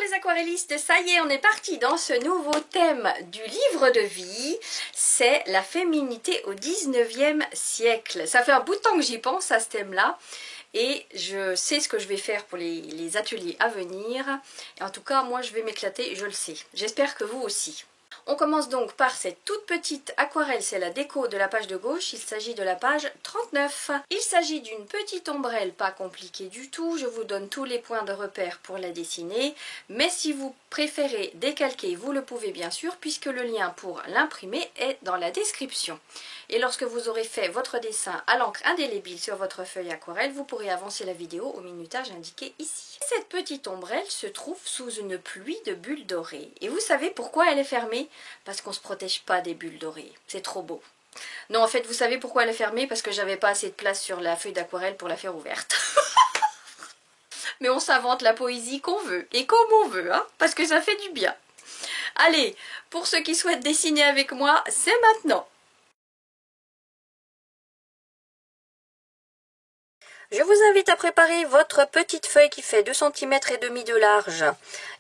les aquarellistes, ça y est, on est parti dans ce nouveau thème du livre de vie. C'est la féminité au 19e siècle. Ça fait un bout de temps que j'y pense à ce thème-là. Et je sais ce que je vais faire pour les ateliers à venir. Et en tout cas, moi, je vais m'éclater, je le sais. J'espère que vous aussi. On commence donc par cette toute petite aquarelle, c'est la déco de la page de gauche, il s'agit de la page 39. Il s'agit d'une petite ombrelle, pas compliquée du tout, je vous donne tous les points de repère pour la dessiner, mais si vous préférez décalquer, vous le pouvez bien sûr, puisque le lien pour l'imprimer est dans la description. Et lorsque vous aurez fait votre dessin à l'encre indélébile sur votre feuille aquarelle, vous pourrez avancer la vidéo au minutage indiqué ici. Cette petite ombrelle se trouve sous une pluie de bulles dorées. Et vous savez pourquoi elle est fermée? Parce qu'on ne se protège pas des bulles dorées. C'est trop beau. Non, en fait, vous savez pourquoi elle est fermée? Parce que j'avais pas assez de place sur la feuille d'aquarelle pour la faire ouverte. Mais on s'invente la poésie qu'on veut. Et comme on veut, hein, parce que ça fait du bien. Allez, pour ceux qui souhaitent dessiner avec moi, c'est maintenant. Je vous invite à préparer votre petite feuille qui fait 2,5 cm de large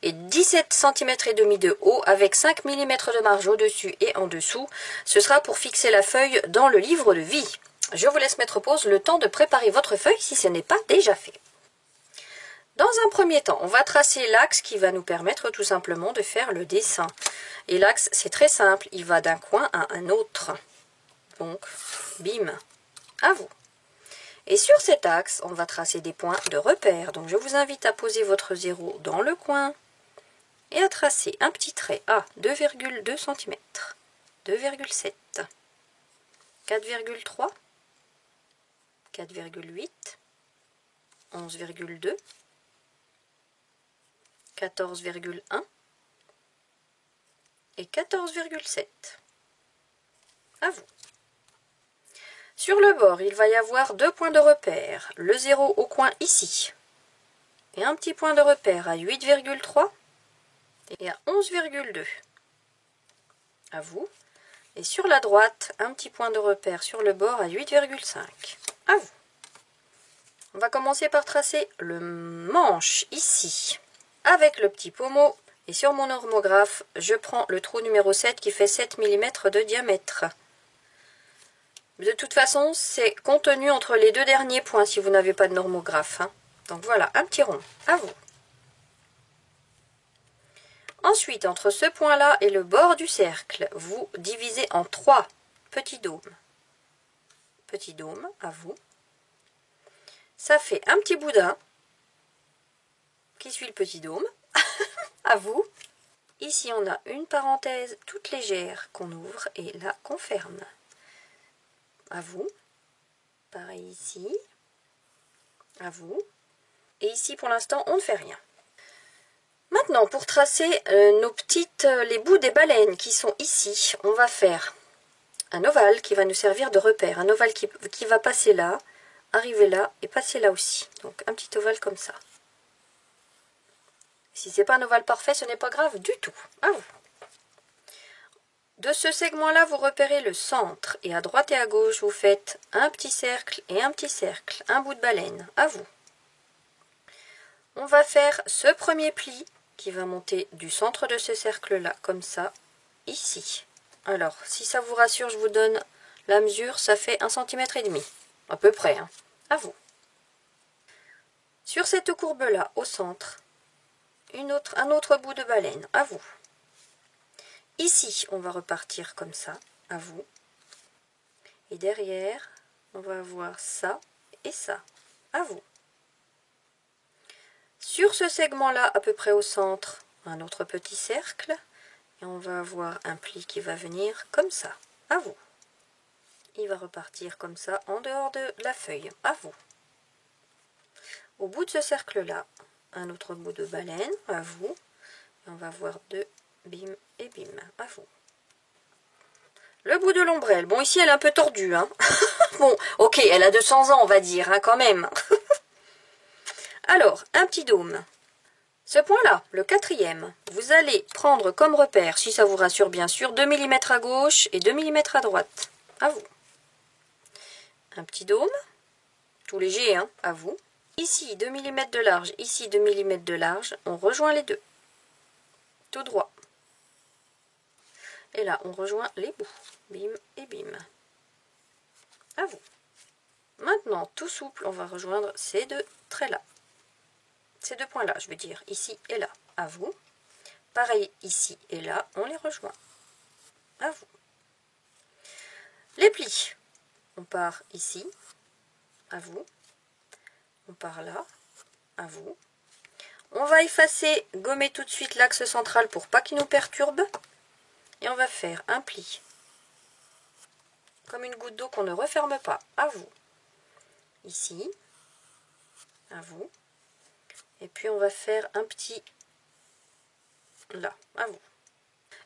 et 17,5 cm de haut avec 5 mm de marge au-dessus et en dessous. Ce sera pour fixer la feuille dans le livre de vie. Je vous laisse mettre pause le temps de préparer votre feuille si ce n'est pas déjà fait. Dans un premier temps, on va tracer l'axe qui va nous permettre tout simplement de faire le dessin. Et l'axe, c'est très simple, il va d'un coin à un autre. Donc, bim, à vous. Et sur cet axe, on va tracer des points de repère. Donc je vous invite à poser votre 0 dans le coin et à tracer un petit trait à 2,2 cm, 2,7, 4,3, 4,8, 11,2, 14,1 et 14,7. À vous. Sur le bord, il va y avoir deux points de repère, le 0 au coin ici, et un petit point de repère à 8,3 et à 11,2. À vous. Et sur la droite, un petit point de repère sur le bord à 8,5. À vous. On va commencer par tracer le manche ici, avec le petit pommeau, et sur mon normographe, je prends le trou numéro 7 qui fait 7 mm de diamètre. De toute façon, c'est contenu entre les deux derniers points si vous n'avez pas de normographe. Hein. Donc voilà, un petit rond. À vous. Ensuite, entre ce point-là et le bord du cercle, vous divisez en 3 petits dômes. Petit dôme, à vous. Ça fait un petit boudin qui suit le petit dôme. À vous. Ici, on a une parenthèse toute légère qu'on ouvre et là qu'on ferme. À vous. Pareil ici. À vous. Et ici, pour l'instant, on ne fait rien. Maintenant, pour tracer les bouts des baleines qui sont ici, on va faire un ovale qui va nous servir de repère. Un ovale qui va passer là, arriver là et passer là aussi. Donc, un petit ovale comme ça. Si ce n'est pas un ovale parfait, ce n'est pas grave du tout. À vous. De ce segment-là, vous repérez le centre. Et à droite et à gauche, vous faites un petit cercle et un petit cercle. Un bout de baleine. À vous. On va faire ce premier pli qui va monter du centre de ce cercle-là, comme ça, ici. Alors, si ça vous rassure, je vous donne la mesure. Ça fait 1,5 cm. À peu près. Hein. À vous. Sur cette courbe-là, au centre, un autre bout de baleine. À vous. Ici, on va repartir comme ça, à vous. Et derrière, on va avoir ça et ça, à vous. Sur ce segment-là, à peu près au centre, un autre petit cercle. Et on va avoir un pli qui va venir comme ça, à vous. Il va repartir comme ça, en dehors de la feuille, à vous. Au bout de ce cercle-là, un autre bout de baleine, à vous. Et on va avoir deux. Bim et bim, à vous. Le bout de l'ombrelle. Bon, ici, elle est un peu tordue. Hein. Bon, ok, elle a 200 ans, on va dire, hein, quand même. Alors, un petit dôme. Ce point-là, le 4e, vous allez prendre comme repère, si ça vous rassure bien sûr, 2 mm à gauche et 2 mm à droite. À vous. Un petit dôme, tout léger, hein, à vous. Ici, 2 mm de large, ici 2 mm de large. On rejoint les deux. tout droit. Et là, on rejoint les bouts. Bim et bim. À vous. Maintenant, tout souple, on va rejoindre ces deux traits-là. Ces deux points-là, je veux dire, ici et là. À vous. Pareil, ici et là, on les rejoint. À vous. Les plis. On part ici. À vous. On part là. À vous. On va effacer, gommer tout de suite l'axe central pour pas qu'il nous perturbe. Et on va faire un pli. Comme une goutte d'eau qu'on ne referme pas. À vous. Ici. À vous. Et puis on va faire un petit là. À vous.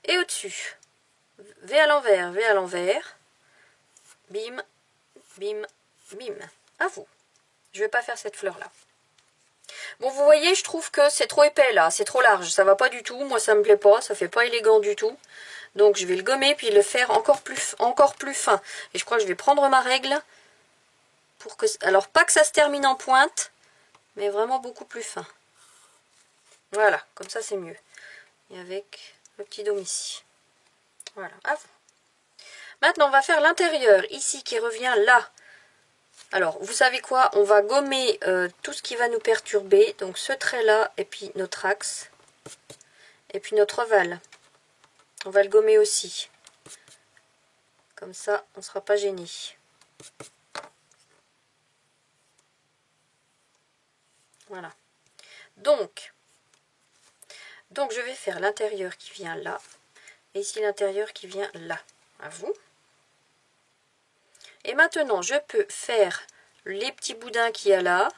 Et au-dessus. V à l'envers. Bim, bim, bim. À vous. Je vais pas faire cette fleur là. Bon, vous voyez, je trouve que c'est trop épais là, c'est trop large, ça va pas du tout, moi ça me plaît pas, ça fait pas élégant du tout. Donc je vais le gommer puis le faire encore plus fin. Et je crois que je vais prendre ma règle pour que, alors pas que ça se termine en pointe, mais vraiment beaucoup plus fin. Voilà, comme ça c'est mieux. Et avec le petit dôme ici. Voilà, à vous. Maintenant on va faire l'intérieur ici qui revient là. Alors, vous savez quoi? On va gommer tout ce qui va nous perturber. Donc, ce trait-là, et puis notre axe. Et puis notre ovale. On va le gommer aussi. Comme ça, on ne sera pas gêné. Voilà. Donc, je vais faire l'intérieur qui vient là. Et ici, l'intérieur qui vient là. À vous. Et maintenant, je peux faire les petits boudins qu'il y a là.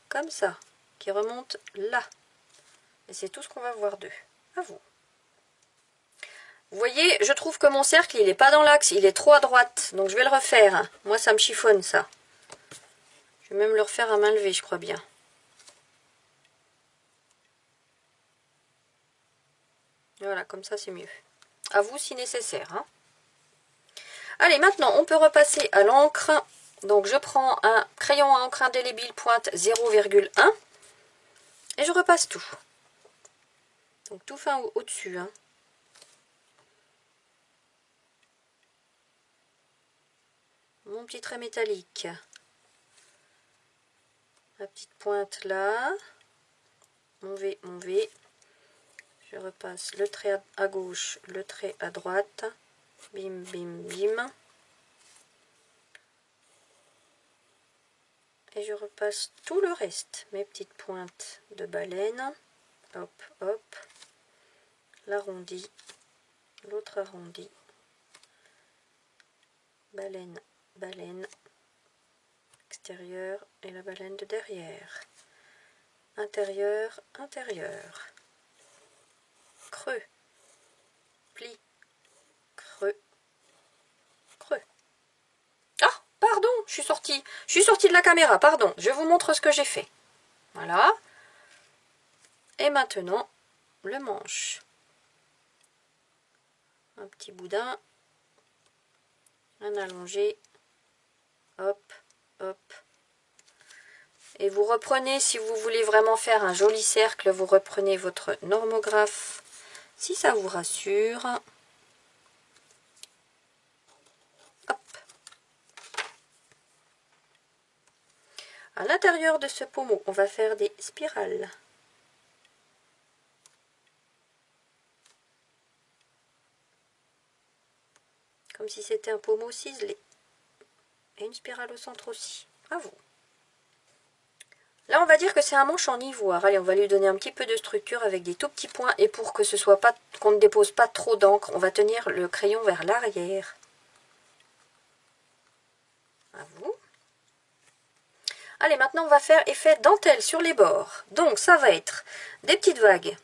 Comme ça. Qui remontent là. Et c'est tout ce qu'on va voir d'eux. À vous. Vous voyez, je trouve que mon cercle, il n'est pas dans l'axe, il est trop à droite. Donc je vais le refaire. Moi, ça me chiffonne, ça. Je vais même le refaire à main levée, je crois bien. Voilà, comme ça, c'est mieux. À vous, si nécessaire. Hein. Allez, maintenant, on peut repasser à l'encre. Donc, je prends un crayon à encre indélébile pointe 0,1. Et je repasse tout. Donc, tout fin au-dessus. Hein. Mon petit trait métallique. La petite pointe là. Mon V, mon V. Je repasse le trait à gauche, le trait à droite. Bim, bim, bim. Et je repasse tout le reste. Mes petites pointes de baleine. Hop, hop. L'arrondi. L'autre arrondi. Baleine, baleine. Extérieur et la baleine de derrière. Intérieur, intérieur. Creux. Pli. Creux. Creux. Ah, pardon, je suis sortie de la caméra, pardon. Je vous montre ce que j'ai fait. Voilà. Et maintenant, le manche. Un petit boudin. Un allongé. Hop, hop. Et vous reprenez, si vous voulez vraiment faire un joli cercle, vous reprenez votre normographe, si ça vous rassure. Hop. À l'intérieur de ce pommeau, on va faire des spirales. Comme si c'était un pommeau ciselé. Et une spirale au centre aussi. À vous. Là, on va dire que c'est un manche en ivoire. Allez, on va lui donner un petit peu de structure avec des tout petits points. Et pour que ce soit pas, qu'on ne dépose pas trop d'encre, on va tenir le crayon vers l'arrière. À vous. Allez, maintenant, on va faire effet dentelle sur les bords. Donc, ça va être des petites vagues.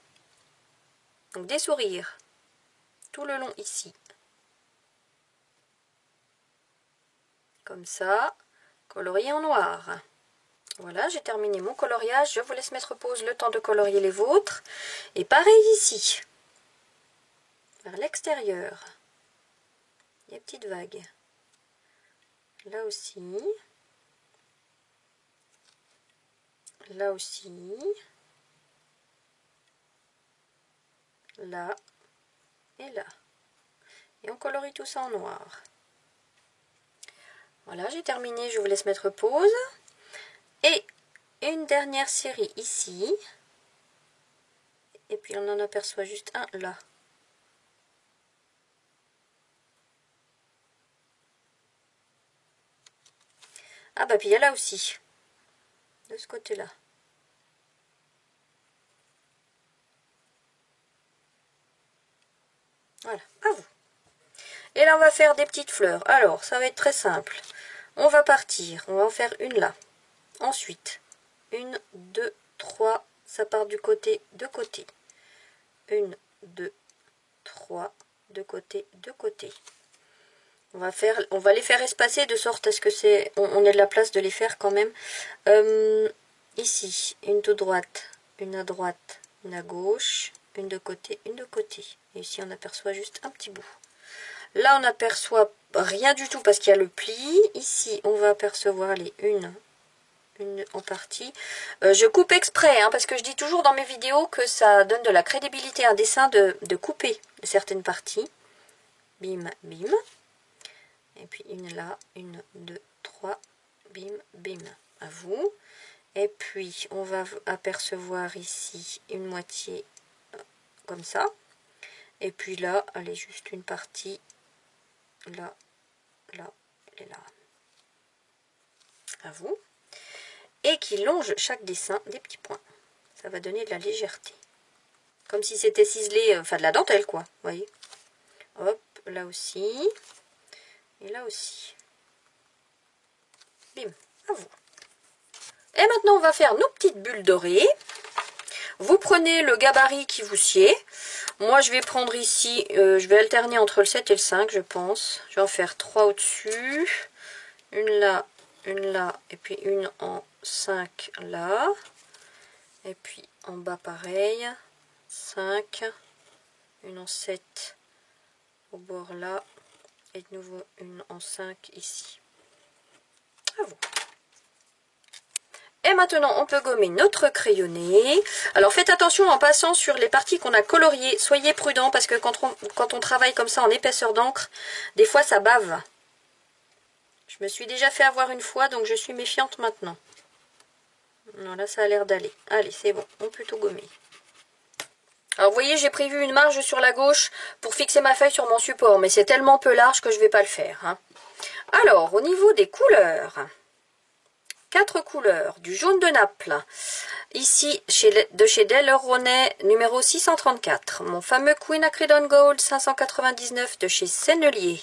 Donc, des sourires. Tout le long ici. Comme ça. Colorié en noir. Voilà, j'ai terminé mon coloriage. Je vous laisse mettre pause le temps de colorier les vôtres. Et pareil ici. Vers l'extérieur. Des petites vagues. Là aussi. Là aussi. là et là. Et on colorie tout ça en noir. Voilà, j'ai terminé, je vous laisse mettre pause. Et une dernière série ici. Et puis on en aperçoit juste un là. Ah bah puis il y a là aussi. De ce côté-là. Voilà, à vous. Et là on va faire des petites fleurs. Alors ça va être très simple. On va partir, on va en faire une là. Ensuite, 1, 2, 3, ça part du côté, de côté. 1, 2, 3, de côté, de côté. On va les faire espacer de sorte à ce que on ait de la place de les faire quand même. Ici, une de droite, une à droite, une à gauche, une de côté, une de côté. Et ici on aperçoit juste un petit bout. Là on aperçoit rien du tout parce qu'il y a le pli. Ici on va apercevoir les une en partie. Je coupe exprès hein, parce que je dis toujours dans mes vidéos que ça donne de la crédibilité à un dessin de couper certaines parties. Bim, bim. Et puis une là, 1, 2, 3, bim, bim. À vous. Et puis on va apercevoir ici une moitié comme ça. Et puis là, allez, juste une partie. Là, là et là. À vous. Et qui longe chaque dessin des petits points. Ça va donner de la légèreté. Comme si c'était ciselé, enfin de la dentelle quoi, vous voyez. Hop, là aussi. Et là aussi. Bim, à vous. Et maintenant on va faire nos petites bulles dorées. Vous prenez le gabarit qui vous sied. Moi je vais prendre ici, je vais alterner entre le 7 et le 5 je pense. Je vais en faire 3 au-dessus. Une là, et puis une en 5 là. Et puis en bas pareil. 5. Une en 7 au bord là. Et de nouveau une en 5 ici. À vous. Et maintenant, on peut gommer notre crayonné. Alors, faites attention en passant sur les parties qu'on a coloriées. Soyez prudents parce que quand on travaille comme ça en épaisseur d'encre, des fois, ça bave. Je me suis déjà fait avoir une fois, donc je suis méfiante maintenant. Voilà, ça a l'air d'aller. Allez, c'est bon, on peut tout gommer. Alors, vous voyez, j'ai prévu une marge sur la gauche pour fixer ma feuille sur mon support, mais c'est tellement peu large que je ne vais pas le faire. Hein. Alors, au niveau des couleurs... 4 couleurs, du jaune de Naples, ici de chez Daler-Rowney, numéro 634, mon fameux Queen Acridone Gold 599 de chez Sennelier,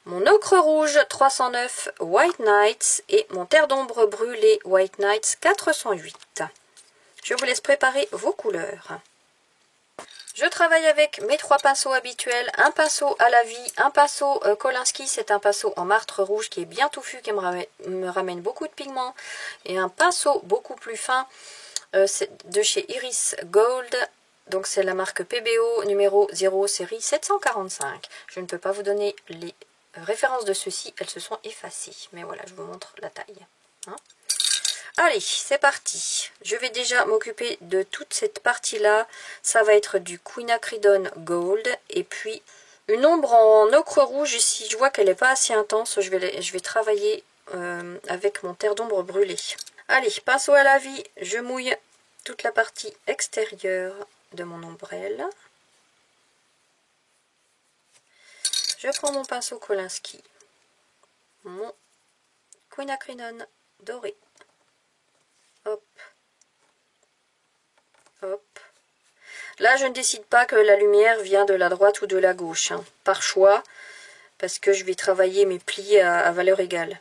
mon ocre rouge 309 White Nights et mon terre d'ombre brûlé White Nights 408. Je vous laisse préparer vos couleurs. Je travaille avec mes 3 pinceaux habituels, un pinceau à la vie, un pinceau Kolinsky, c'est un pinceau en martre rouge qui est bien touffu, qui me ramène beaucoup de pigments, et un pinceau beaucoup plus fin de chez Iris Gold, donc c'est la marque PBO numéro 0 série 745. Je ne peux pas vous donner les références de ceux-ci, elles se sont effacées, mais voilà, je vous montre la taille. Hein. Allez, c'est parti. Je vais déjà m'occuper de toute cette partie-là. Ça va être du Queen Acridone Gold. Et puis, une ombre en ocre rouge. Ici, je vois qu'elle n'est pas assez intense. Je vais travailler avec mon terre d'ombre brûlé. Allez, pinceau à la vie. Je mouille toute la partie extérieure de mon ombrelle. Je prends mon pinceau Kolinsky. Mon Queen Acridone doré. Hop. Hop. Là, je ne décide pas que la lumière vient de la droite ou de la gauche, hein, par choix, parce que je vais travailler mes plis à valeur égale.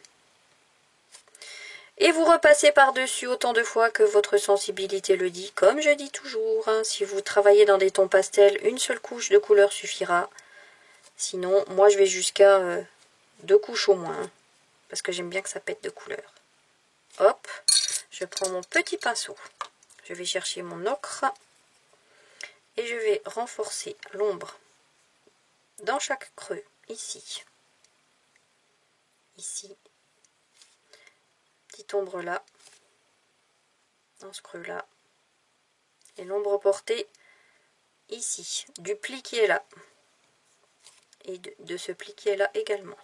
Et vous repassez par-dessus autant de fois que votre sensibilité le dit, comme je dis toujours. Hein, si vous travaillez dans des tons pastels, une seule couche de couleur suffira. Sinon, moi, je vais jusqu'à 2 couches au moins, hein, parce que j'aime bien que ça pète de couleur. Hop, je prends mon petit pinceau. Je vais chercher mon ocre. Et je vais renforcer l'ombre dans chaque creux, ici, petite ombre là, dans ce creux là, et l'ombre portée ici du pli qui est là. Et de ce pli qui est là également.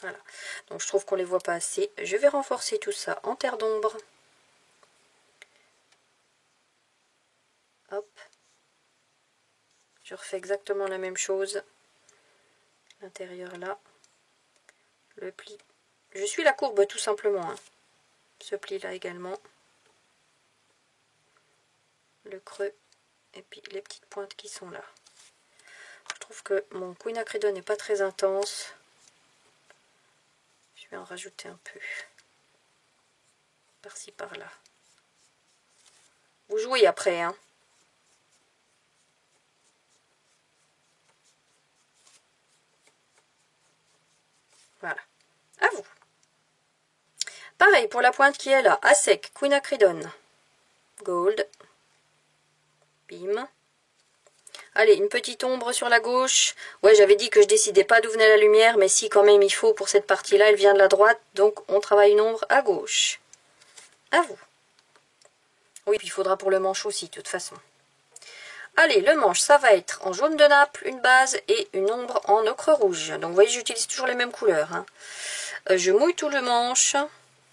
Voilà. Donc je trouve qu'on les voit pas assez. Je vais renforcer tout ça en terre d'ombre. Hop. Je refais exactement la même chose. L'intérieur là. Le pli. Je suis la courbe tout simplement. Hein. Ce pli là également. Le creux. Et puis les petites pointes qui sont là. Je trouve que mon quinacridone n'est pas très intense. Je vais en rajouter un peu. Par-ci, par-là. Vous jouez après, hein. Voilà. À vous. Pareil pour la pointe qui est là. À sec, quinacridone. Gold. Bim. Allez, une petite ombre sur la gauche. Ouais, j'avais dit que je décidais pas d'où venait la lumière, mais si quand même il faut pour cette partie-là, elle vient de la droite, donc on travaille une ombre à gauche. À vous. Oui, puis il faudra pour le manche aussi, de toute façon. Allez, le manche, ça va être en jaune de Naples, une base et une ombre en ocre rouge. Donc vous voyez, j'utilise toujours les mêmes couleurs. Hein. Je mouille tout le manche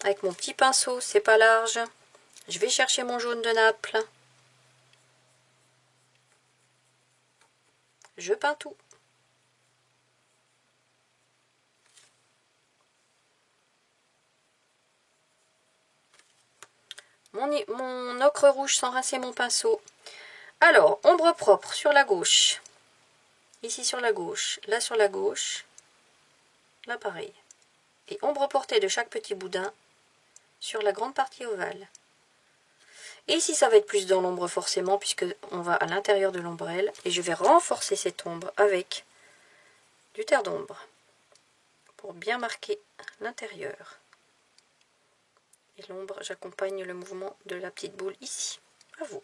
avec mon petit pinceau, c'est pas large. Je vais chercher mon jaune de Naples. Je peins tout. Mon ocre rouge sans rincer mon pinceau. Alors, ombre propre sur la gauche. Ici sur la gauche, là sur la gauche. Là pareil. Et ombre portée de chaque petit boudin sur la grande partie ovale. Et ici ça va être plus dans l'ombre forcément puisque on va à l'intérieur de l'ombrelle. Et je vais renforcer cette ombre avec du terre d'ombre. Pour bien marquer l'intérieur. Et l'ombre, j'accompagne le mouvement de la petite boule ici. À vous.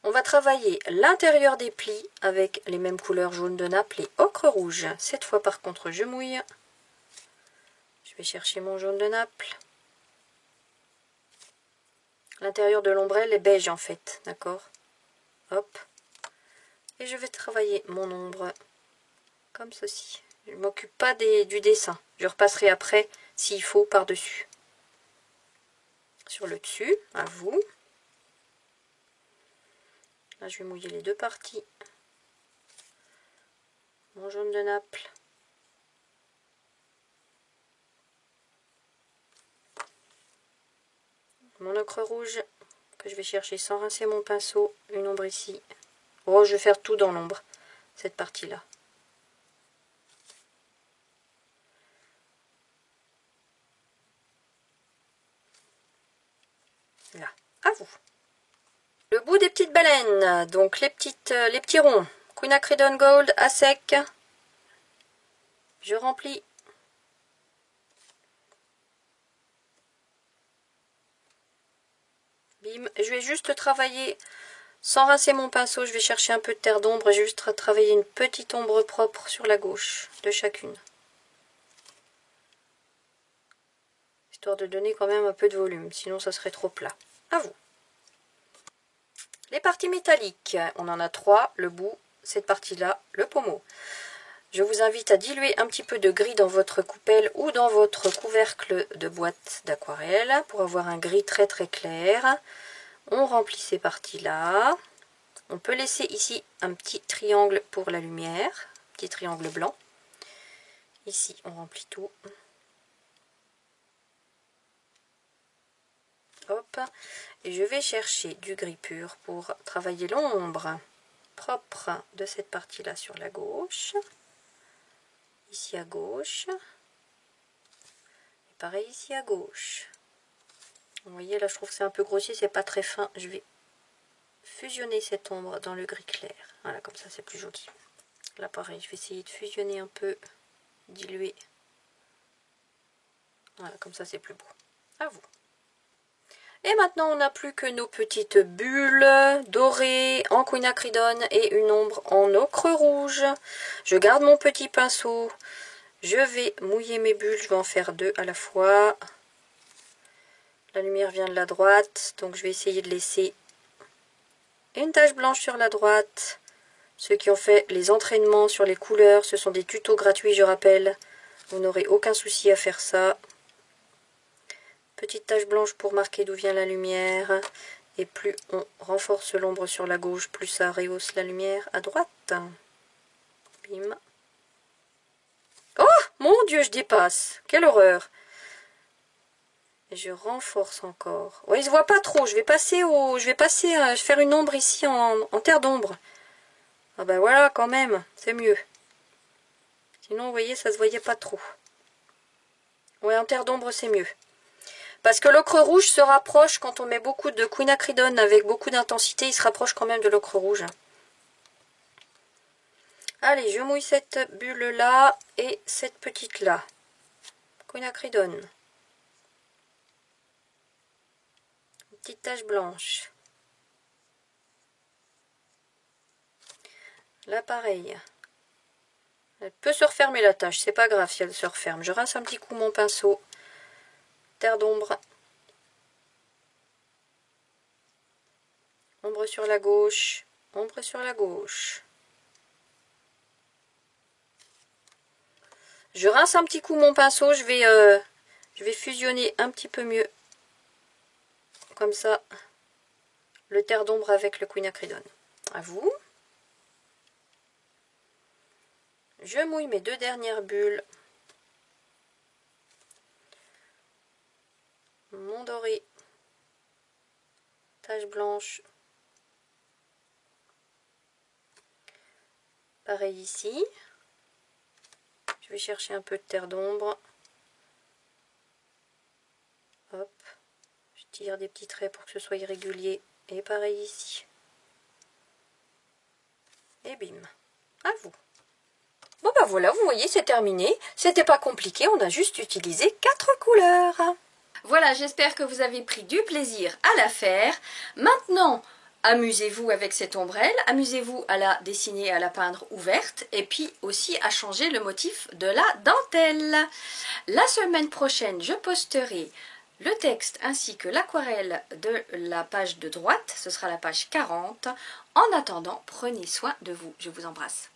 On va travailler l'intérieur des plis avec les mêmes couleurs jaune de Naples et ocre rouge. Cette fois par contre je mouille. Je vais chercher mon jaune de Naples. L'intérieur de l'ombrelle est beige en fait, d'accord? Hop. Et je vais travailler mon ombre comme ceci. Je ne m'occupe pas du dessin. Je repasserai après s'il faut par-dessus. Sur le dessus, à vous. Là, je vais mouiller les deux parties. Mon jaune de Naples. Mon ocre rouge que je vais chercher sans rincer mon pinceau. Une ombre ici. Oh, je vais faire tout dans l'ombre, cette partie-là. Là, à vous. Le bout des petites baleines, donc les petits ronds. Quinacridone Gold à sec. Je remplis. Bim. Je vais juste travailler sans rincer mon pinceau. Je vais chercher un peu de terre d'ombre et juste travailler une petite ombre propre sur la gauche de chacune. Histoire de donner quand même un peu de volume, sinon ça serait trop plat. À vous. Les parties métalliques, on en a 3, le bout, cette partie-là, le pommeau. Je vous invite à diluer un petit peu de gris dans votre coupelle ou dans votre couvercle de boîte d'aquarelle pour avoir un gris très très clair. On remplit ces parties-là. On peut laisser ici un petit triangle pour la lumière, petit triangle blanc. Ici, on remplit tout. Hop. Et je vais chercher du gris pur pour travailler l'ombre propre de cette partie-là sur la gauche. Ici à gauche. Et pareil ici à gauche. Vous voyez, là, je trouve que c'est un peu grossier, c'est pas très fin. Je vais fusionner cette ombre dans le gris clair. Voilà, comme ça, c'est plus joli. Là, pareil, je vais essayer de fusionner un peu, diluer. Voilà, comme ça, c'est plus beau. À vous. Et maintenant, on n'a plus que nos petites bulles dorées en quinacridone et une ombre en ocre rouge. Je garde mon petit pinceau. Je vais mouiller mes bulles. Je vais en faire 2 à la fois. La lumière vient de la droite, donc je vais essayer de laisser une tache blanche sur la droite. Ceux qui ont fait les entraînements sur les couleurs, ce sont des tutos gratuits, je rappelle. Vous n'aurez aucun souci à faire ça. Petite tache blanche pour marquer d'où vient la lumière. Et plus on renforce l'ombre sur la gauche, plus ça rehausse la lumière à droite. Bim. Oh mon Dieu, je dépasse. Quelle horreur. Et je renforce encore. Ouais, il se voit pas trop. Je vais passer faire une ombre ici en terre d'ombre. Ah ben voilà, quand même, c'est mieux. Sinon, vous voyez, ça se voyait pas trop. Ouais, en terre d'ombre, c'est mieux. Parce que l'ocre rouge se rapproche, quand on met beaucoup de quinacridone avec beaucoup d'intensité, il se rapproche quand même de l'ocre rouge. Allez, je mouille cette bulle-là et cette petite-là. Quinacridone. Une petite tache blanche. Là, pareil. Elle peut se refermer la tache, c'est pas grave si elle se referme. Je rince un petit coup mon pinceau. Terre d'ombre. Ombre sur la gauche. Ombre sur la gauche. Je rince un petit coup mon pinceau. Je vais fusionner un petit peu mieux. Comme ça. Le terre d'ombre avec le quinacridone. À vous. Je mouille mes deux dernières bulles. Mon doré. Tache blanche. Pareil ici. Je vais chercher un peu de terre d'ombre. Hop. Je tire des petits traits pour que ce soit irrégulier. Et pareil ici. Et bim. À vous. Bon bah voilà, vous voyez, c'est terminé. C'était pas compliqué, on a juste utilisé 4 couleurs. Voilà, j'espère que vous avez pris du plaisir à la faire. Maintenant, amusez-vous avec cette ombrelle, amusez-vous à la dessiner, à la peindre ouverte, et puis aussi à changer le motif de la dentelle. La semaine prochaine, je posterai le texte ainsi que l'aquarelle de la page de droite, ce sera la page 40. En attendant, prenez soin de vous. Je vous embrasse.